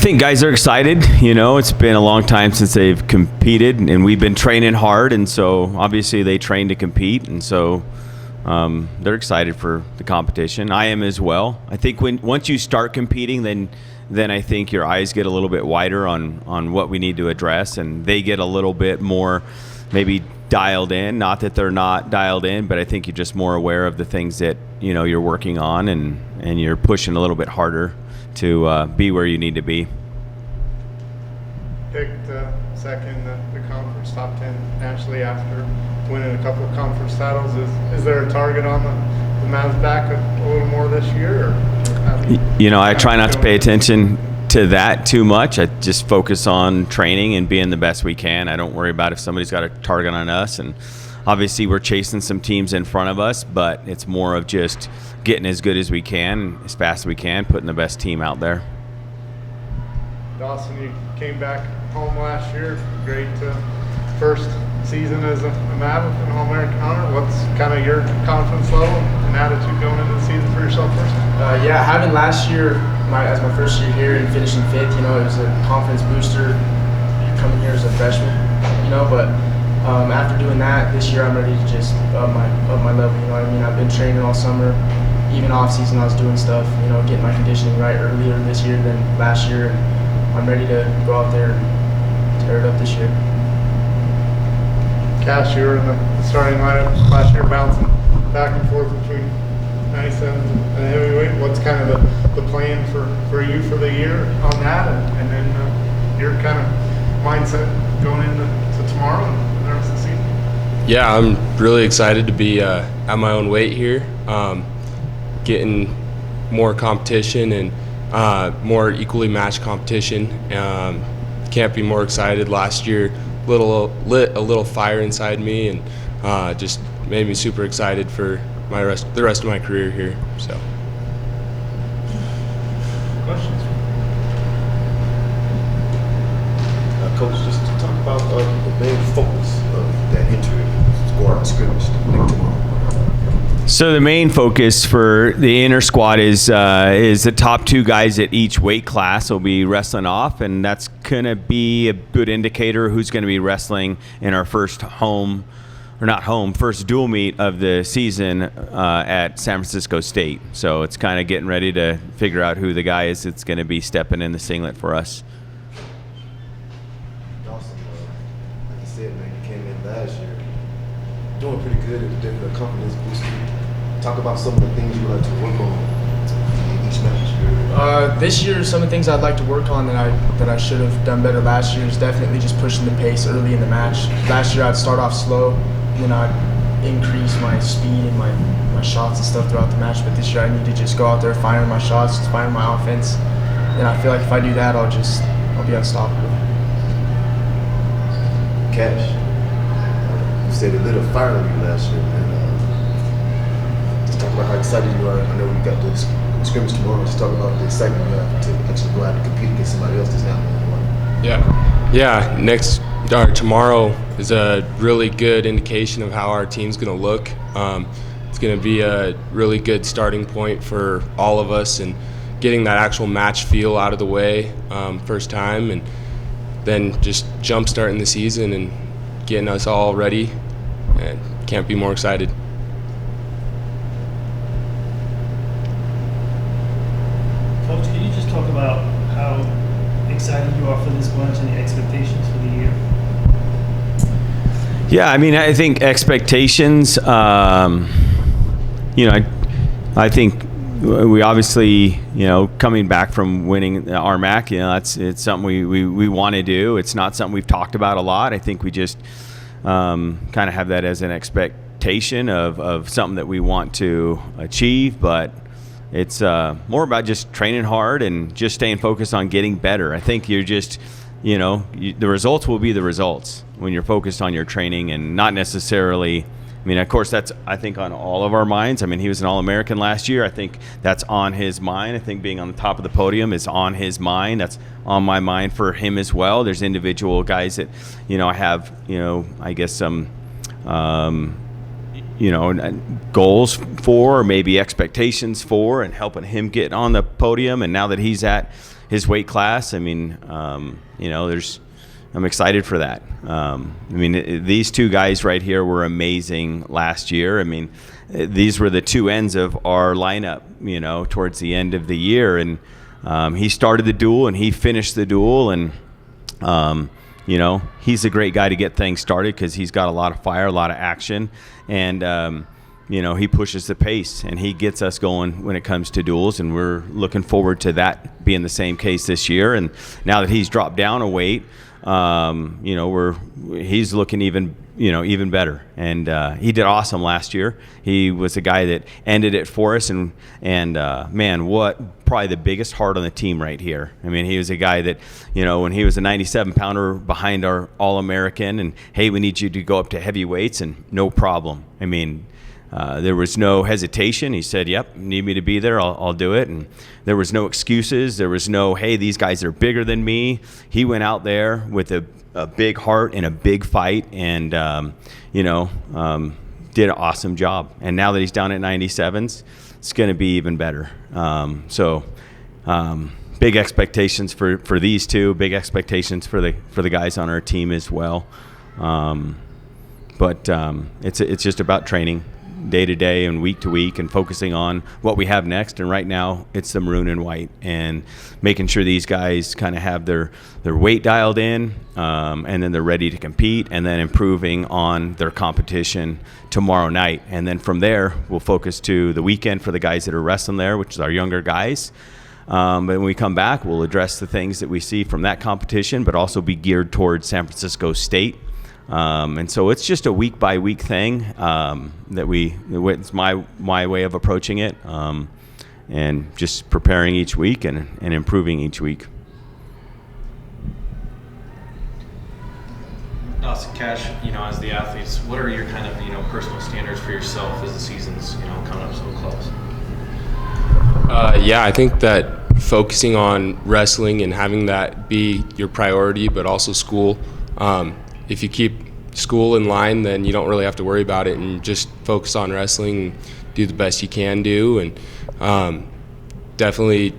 think guys are excited. It's been a long time since they've competed, and we've been training hard, and so obviously they train to compete, and so they're excited for the competition. I am as well. I think once you start competing, then I think your eyes get a little bit wider on what we need to address, and they get a little bit more maybe dialed in. Not that they're not dialed in, but I think you're just more aware of the things that you're working on, and you're pushing a little bit harder to be where you need to be. Picked second the conference top 10 nationally after winning a couple of conference titles. Is there a target on the Mavs back a little more this year? I try not to pay attention to that too much. I just focus on training and being the best we can. I don't worry about if somebody's got a target on us, and obviously we're chasing some teams in front of us, but it's more of just getting as good as we can, as fast as we can, putting the best team out there. Dawson, you came back home last year. Great first season as a Mav and All-American honor. What's kind of your confidence level and attitude going into the season for yourself personally? Having last year as my first year here and finishing fifth, it was a confidence booster coming here as a freshman, but after doing that, this year I'm ready to just up my level, I've been training all summer, even off season I was doing stuff, getting my conditioning right earlier this year than last year, and I'm ready to go out there and tear it up this year. Kash, you were in the starting lineup last year, bouncing back and forth between 97 and heavyweight. What's kind of the plan for you for the year on that, and then your kind of mindset going into tomorrow and the rest of the season? Yeah, I'm really excited to be at my own weight here, getting more competition and more equally matched competition. Can't be more excited. Last year lit a little fire inside me, and just made me super excited for the rest of my career here. So. Questions? Coach, just to talk about the main focus of that inter-squad scrimmage tomorrow. So the main focus for the inner squad is the top two guys at each weight class will be wrestling off, and that's going to be a good indicator who's going to be wrestling in our first first dual meet of the season at San Francisco State. So it's kind of getting ready to figure out who the guy is that's going to be stepping in the singlet for us. Dawson, like you said, man, you came in last year doing pretty good at the confidence booster. Talk about some of the things you like to work on in each match. This year, some of the things I'd like to work on that I should have done better last year is definitely just pushing the pace early in the match. Last year, I'd start off slow, and then I'd increase my speed and my shots and stuff throughout the match. But this year, I need to just go out there firing my shots, firing my offense. And I feel like if I do that, I'll be unstoppable. Kash, you said it lit a fire on you last year, man. Just talk about how excited you are. I know we got this scrimmage tomorrow. Just talk about the excitement you have to actually go out and compete against somebody else that's not in Yeah. Tomorrow is a really good indication of how our team's going to look. It's going to be a really good starting point for all of us, and getting that actual match feel out of the way first time, and then just jump starting the season and getting us all ready, and can't be more excited. Coach, can you just talk about how excited you are for this bunch and the expectations for the year? Yeah, I think expectations, I think we obviously, coming back from winning our MAC, it's something we want to do. It's not something we've talked about a lot. I think we just kind of have that as an expectation of something that we want to achieve, but it's more about just training hard and just staying focused on getting better. I think you're just, the results will be the results when you're focused on your training and not necessarily. Of course, that's, I think, on all of our minds. He was an All-American last year. I think that's on his mind. I think being on the top of the podium is on his mind. That's on my mind for him as well. There's individual guys that, I have, I guess some, goals for, or maybe expectations for, and helping him get on the podium. And now that he's at, his weight class. I mean, I'm excited for that. These two guys right here were amazing last year. I mean, these were the two ends of our lineup, towards the end of the year. And he started the duel and he finished the duel. And, he's a great guy to get things started because he's got a lot of fire, a lot of action. And, he pushes the pace and he gets us going when it comes to duels. And we're looking forward to that being the same case this year. And now that he's dropped down a weight, he's looking even better, and he did awesome last year. He was a guy that ended it for us, and man, what probably the biggest heart on the team right here. I mean, he was a guy that, when he was a 97-pounder behind our All-American, and hey, we need you to go up to heavyweights, and no problem. I mean, there was no hesitation. He said, yep, need me to be there, I'll do it. And there was no excuses. There was no, hey, these guys are bigger than me. He went out there with a big heart and a big fight and, did an awesome job. And now that he's down at 97s, it's going to be even better. Big expectations for these two, big expectations for the guys on our team as well. But it's just about training day to day and week to week and focusing on what we have next. And right now it's the maroon and white and making sure these guys kind of have their weight dialed in, and then they're ready to compete, and then improving on their competition tomorrow night. And then from there, we'll focus to the weekend for the guys that are wrestling there, which is our younger guys. But when we come back, we'll address the things that we see from that competition, but also be geared towards San Francisco State. And so it's just a week by week thing, it's my way of approaching it, and just preparing each week and improving each week. Dawson, Kash, as the athletes, what are your kind of, personal standards for yourself as the season's, coming up so close? I think that focusing on wrestling and having that be your priority, but also school. If you keep school in line, then you don't really have to worry about it and just focus on wrestling and do the best you can do. And definitely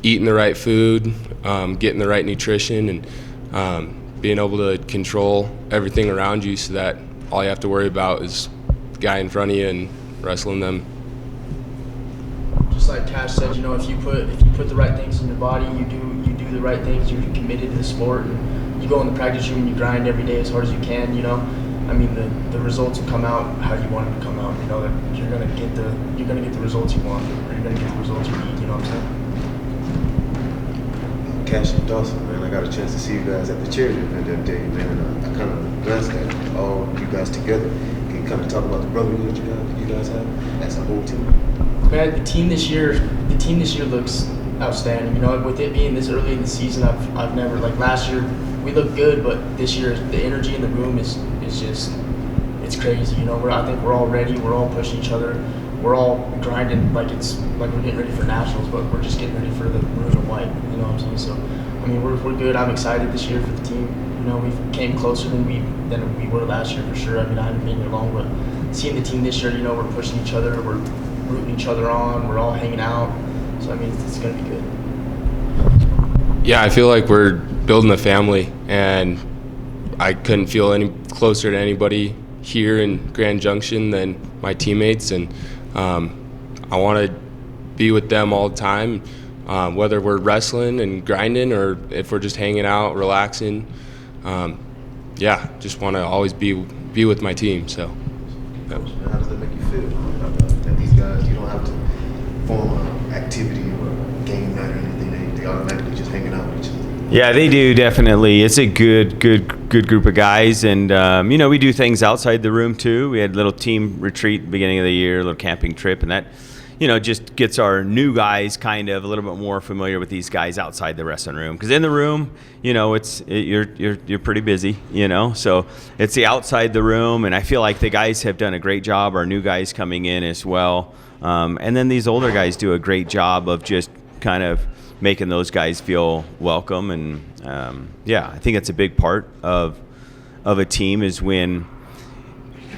eating the right food, getting the right nutrition, and being able to control everything around you so that all you have to worry about is the guy in front of you and wrestling them. Just like Kash said, if you put the right things in your body, you do the right things, you're committed to the sport, and you go in the practice room and you grind every day as hard as you can, the results will come out how you want them to come out. That you're gonna get the results you want, or you're gonna get the results you need. You know what I'm saying? Kash and Dawson, man, I got a chance to see you guys at the charity event that day, man, and I kind of glanced at all you guys together. Can you kind of talk about the brotherhood you guys have as a whole team? Man, the team this year looks outstanding. With it being this early in the season, I've never, like last year we looked good, but this year the energy in the room is just, it's crazy. I think we're all ready. We're all pushing each other. We're all grinding like we're getting ready for nationals, but we're just getting ready for the maroon and white. You know what I'm saying? So, we're good. I'm excited this year for the team. We came closer than we were last year for sure. I haven't been here long, but seeing the team this year, we're pushing each other. We're rooting each other on. We're all hanging out. So it's going to be good. Yeah, I feel like we're building a family, and I couldn't feel any closer to anybody here in Grand Junction than my teammates, and I want to be with them all the time, whether we're wrestling and grinding or if we're just hanging out, relaxing. Just want to always be with my team. So. How does that make you feel? That these guys, you don't have to form an activity or a game night or anything. They automatically just hanging out with each other. Yeah, they do, definitely. It's a good group of guys, and we do things outside the room too. We had a little team retreat at the beginning of the year, a little camping trip, and that just gets our new guys kind of a little bit more familiar with these guys outside the wrestling room. Because in the room, you're pretty busy, So it's the outside the room, and I feel like the guys have done a great job. Our new guys coming in as well, and then these older guys do a great job of just kind of making those guys feel welcome. And I think that's a big part of a team is when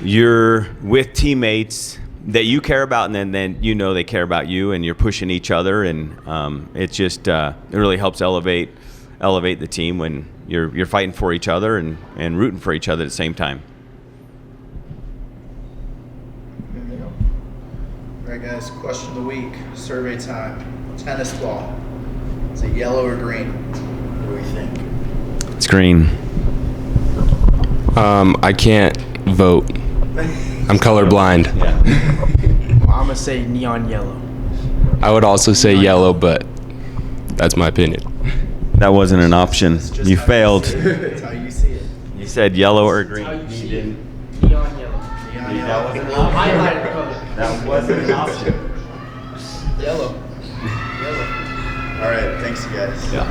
you're with teammates that you care about, and then you know they care about you, and you're pushing each other, and it just it really helps elevate the team when you're fighting for each other and rooting for each other at the same time. All right, guys, question of the week, survey time. Tennis ball. Is it yellow or green? What do we think? It's green. I can't vote. I'm colorblind. Yeah. I'm gonna say neon yellow. I would also say yellow, but that's my opinion. That wasn't an option. It's just You how failed. see it. It's how you see it. You said yellow or green. How you see it. didn't. Neon yellow. Neon That yellow. wasn't an option. Highlighted color. That wasn't an option. Yellow. All right, thanks, you guys. Yeah.